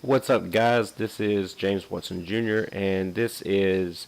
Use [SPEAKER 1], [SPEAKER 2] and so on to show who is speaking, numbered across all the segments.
[SPEAKER 1] What's up, guys? This is James Watson Jr., and this is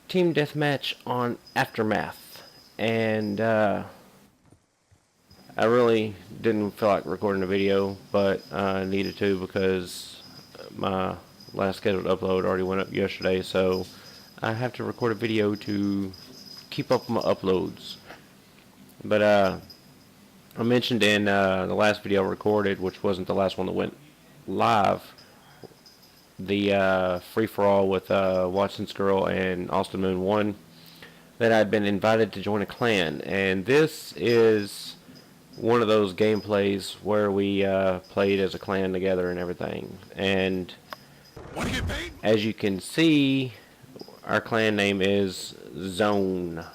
[SPEAKER 1] Team Deathmatch on Aftermath. And I really didn't feel like recording a video, but I needed to because my last scheduled upload already went up yesterday, so I have to record a video to keep up my uploads. But I mentioned in the last video I recorded, which wasn't the last one that went live, the free-for-all with Watson's Girl and Austin Moon 1, that I'd been invited to join a clan. And this is one of those gameplays where we played as a clan together and everything. And as you can see, our clan name is Zone.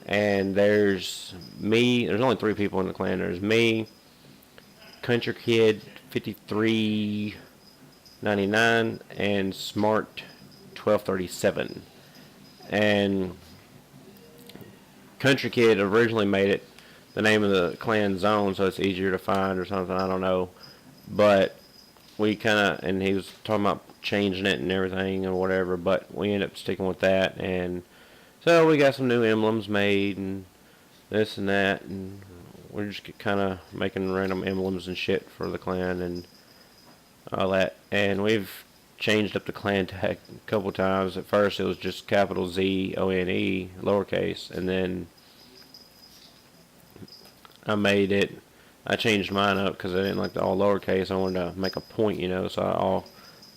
[SPEAKER 1] And there's me, there's only 3 people in the clan. There's me, Country Kid 5399, and Smart 1237. And Country Kid originally made it the name of the clan Zone so it's easier to find or something, I don't know. But we kinda, and he was talking about changing it and everything and whatever, but we ended up sticking with that. And so we got some new emblems made and this and that, and we're just kind of making random emblems and shit for the clan and all that. And we've changed up the clan tag a couple times. At first it was just capital Z-O-N-E, lowercase, and then I changed mine up because I didn't like the all lowercase. I wanted to make a point, you know, so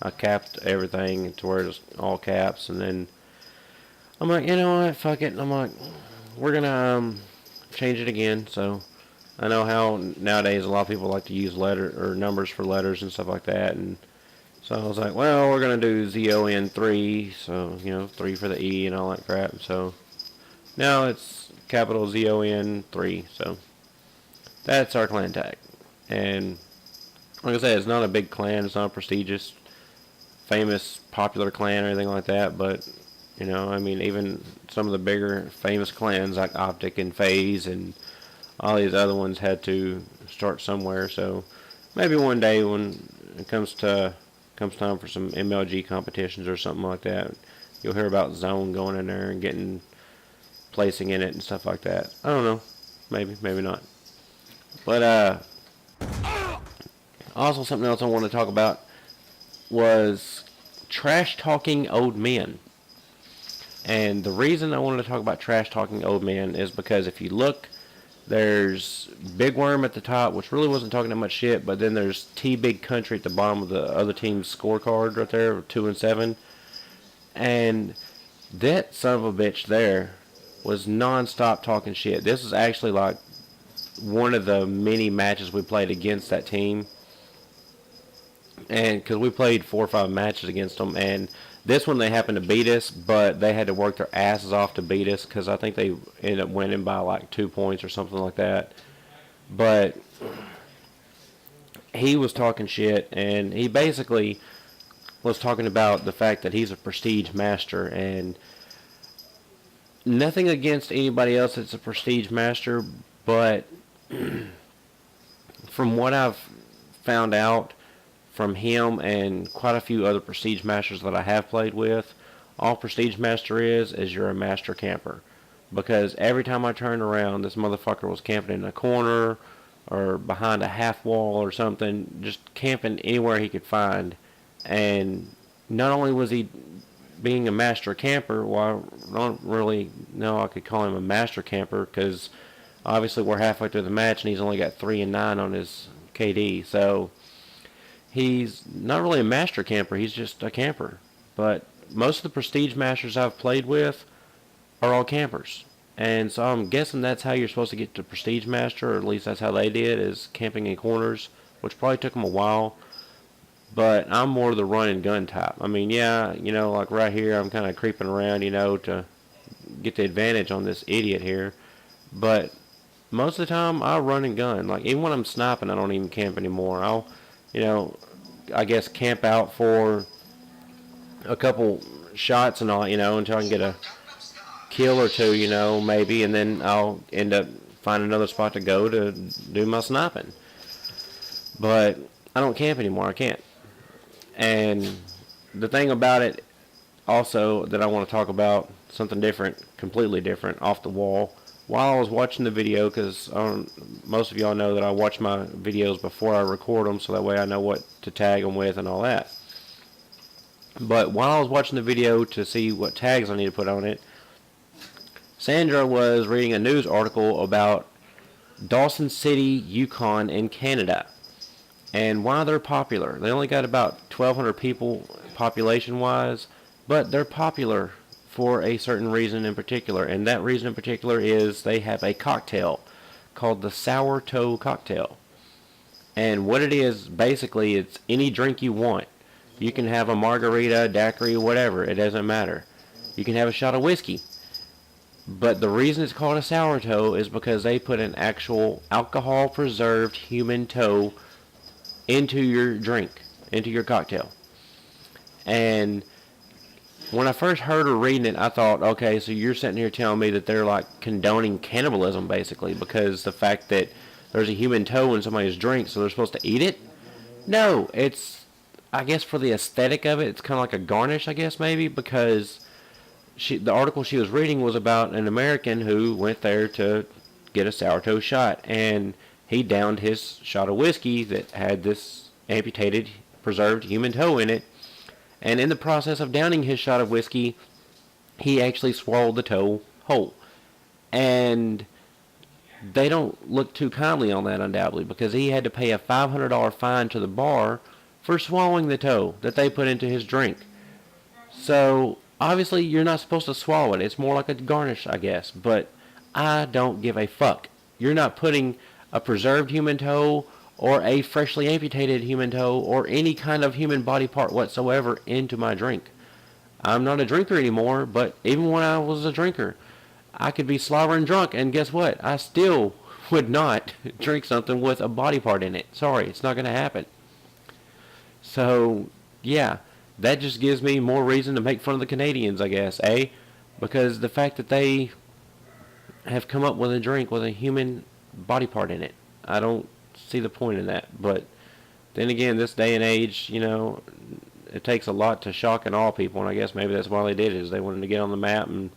[SPEAKER 1] I capped everything to where it was all caps. And then I'm like, you know what, fuck it. And I'm like, we're gonna change it again. So I know how nowadays a lot of people like to use letter or numbers for letters and stuff like that. And so I was like, well, we're gonna do ZON3, so you know, 3 for the E and all that crap. So now it's capital ZON3. So that's our clan tag. And like I said, it's not a big clan. It's not a prestigious, famous, popular clan or anything like that. But you know, I mean, even some of the bigger, famous clans like Optic and FaZe and all these other ones had to start somewhere. So maybe one day when it comes time for some MLG competitions or something like that, you'll hear about Zone going in there and getting placing in it and stuff like that. I don't know. Maybe, maybe not. But also something else I want to talk about was trash talking old men. And the reason I wanted to talk about trash talking old men is because if you look, there's Big Worm at the top, which really wasn't talking that much shit, but then there's T Big Country at the bottom of the other team's scorecard right there, 2 and 7. And that son of a bitch there was non-stop talking shit. This is actually like one of the many matches we played against that team. And because we played 4 or 5 matches against them, and this one they happened to beat us, but they had to work their asses off to beat us because I think they ended up winning by like 2 points or something like that. But he was talking shit, and he basically was talking about the fact that he's a prestige master, and nothing against anybody else that's a prestige master, but from what I've found out from him and quite a few other prestige masters that I have played with, all prestige master is you're a master camper. Because every time I turned around, this motherfucker was camping in a corner or behind a half wall or something, just camping anywhere he could find. And not only was he being a master camper, well, I don't really know I could call him a master camper because obviously we're halfway through the match and he's only got 3 and 9 on his KD. So he's not really a master camper, he's just a camper. But most of the prestige masters I've played with are all campers. And so I'm guessing that's how you're supposed to get to prestige master, or at least that's how they did, is camping in corners, which probably took them a while. But I'm more the run and gun type. I mean, yeah, you know, like right here, I'm kind of creeping around, you know, to get the advantage on this idiot here. But most of the time, I'll run and gun. Like, even when I'm sniping, I don't even camp anymore. I'll, you know, I guess camp out for a couple shots and all, you know, until I can get a kill or 2, you know, maybe, and then I'll end up finding another spot to go to do my sniping. But I don't camp anymore. I can't. And the thing about it also that I want to talk about, something different, completely different, off the wall. While I was watching the video, because most of y'all know that I watch my videos before I record them, so that way I know what to tag them with and all that. But while I was watching the video to see what tags I need to put on it, Sandra was reading a news article about Dawson City, Yukon in Canada, and why they're popular. They only got about 1,200 people population-wise, but they're popular for a certain reason in particular, and that reason in particular is they have a cocktail called the Sourdough Cocktail. And what it is, basically, it's any drink you want. You can have a margarita, daiquiri, whatever, it doesn't matter. You can have a shot of whiskey. But the reason it's called a sourdough is because they put an actual alcohol-preserved human toe into your drink, into your cocktail. And when I first heard her reading it, I thought, okay, so you're sitting here telling me that they're like condoning cannibalism, basically, because the fact that there's a human toe in somebody's drink, so they're supposed to eat it? No, it's, I guess for the aesthetic of it, it's kind of like a garnish, I guess, maybe, because the article she was reading was about an American who went there to get a sourdough shot, and he downed his shot of whiskey that had this amputated, preserved human toe in it, and in the process of downing his shot of whiskey, he actually swallowed the toe whole. And they don't look too kindly on that, undoubtedly, because he had to pay a $500 fine to the bar for swallowing the toe that they put into his drink. So obviously, you're not supposed to swallow it. It's more like a garnish, I guess. But I don't give a fuck. You're not putting a preserved human toe or a freshly amputated human toe or any kind of human body part whatsoever into my drink. I'm not a drinker anymore, but even when I was a drinker, I could be slobbering drunk, and guess what? I still would not drink something with a body part in it. Sorry, it's not going to happen. So, yeah. That just gives me more reason to make fun of the Canadians, I guess, eh? Because the fact that they have come up with a drink with a human body part in it, I don't see the point in that. But then again, this day and age, you know, it takes a lot to shock and awe people, and I guess maybe that's why they did it, is they wanted to get on the map and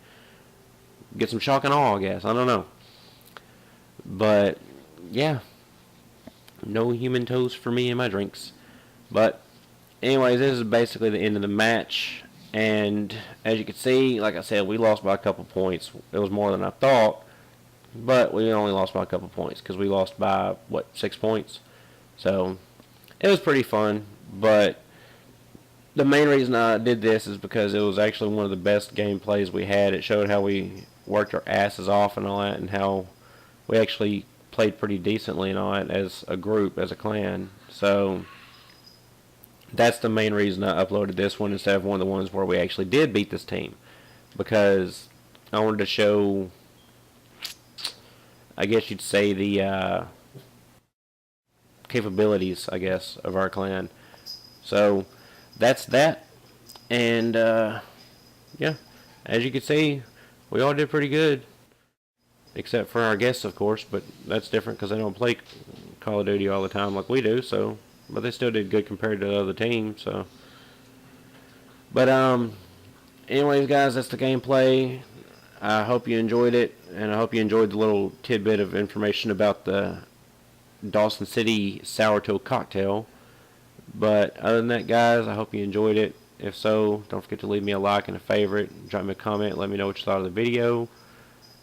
[SPEAKER 1] get some shock and awe, I guess. I don't know. But, yeah, no human toes for me in my drinks. But anyways, this is basically the end of the match, and as you can see, like I said, we lost by a couple points. It was more than I thought, but we only lost by a couple points, because we lost by, 6 points? So, it was pretty fun, but the main reason I did this is because it was actually one of the best gameplays we had. It showed how we worked our asses off and all that, and how we actually played pretty decently and all that as a group, as a clan. So that's the main reason I uploaded this one instead of one of the ones where we actually did beat this team, because I wanted to show, I guess you'd say, the capabilities, I guess, of our clan. So that's that, and yeah, as you can see, we all did pretty good, except for our guests, of course, but that's different because they don't play Call of Duty all the time like we do. So, but they still did good compared to the other team. So, but anyways, guys, that's the gameplay. I hope you enjoyed it, and I hope you enjoyed the little tidbit of information about the Dawson City Sourdough Cocktail. But other than that, guys, I hope you enjoyed it. If so, don't forget to leave me a like and a favorite. Drop me a comment. Let me know what you thought of the video.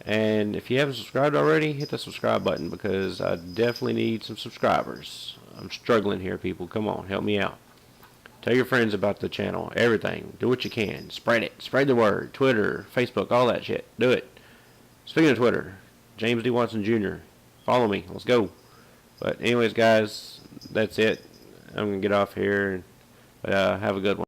[SPEAKER 1] And if you haven't subscribed already, hit the subscribe button, because I definitely need some subscribers. I'm struggling here, people. Come on, help me out. Tell your friends about the channel. Everything. Do what you can. Spread it. Spread the word. Twitter, Facebook, all that shit. Do it. Speaking of Twitter, James D. Watson Jr. Follow me. Let's go. But anyways, guys, that's it. I'm going to get off here. And have a good one.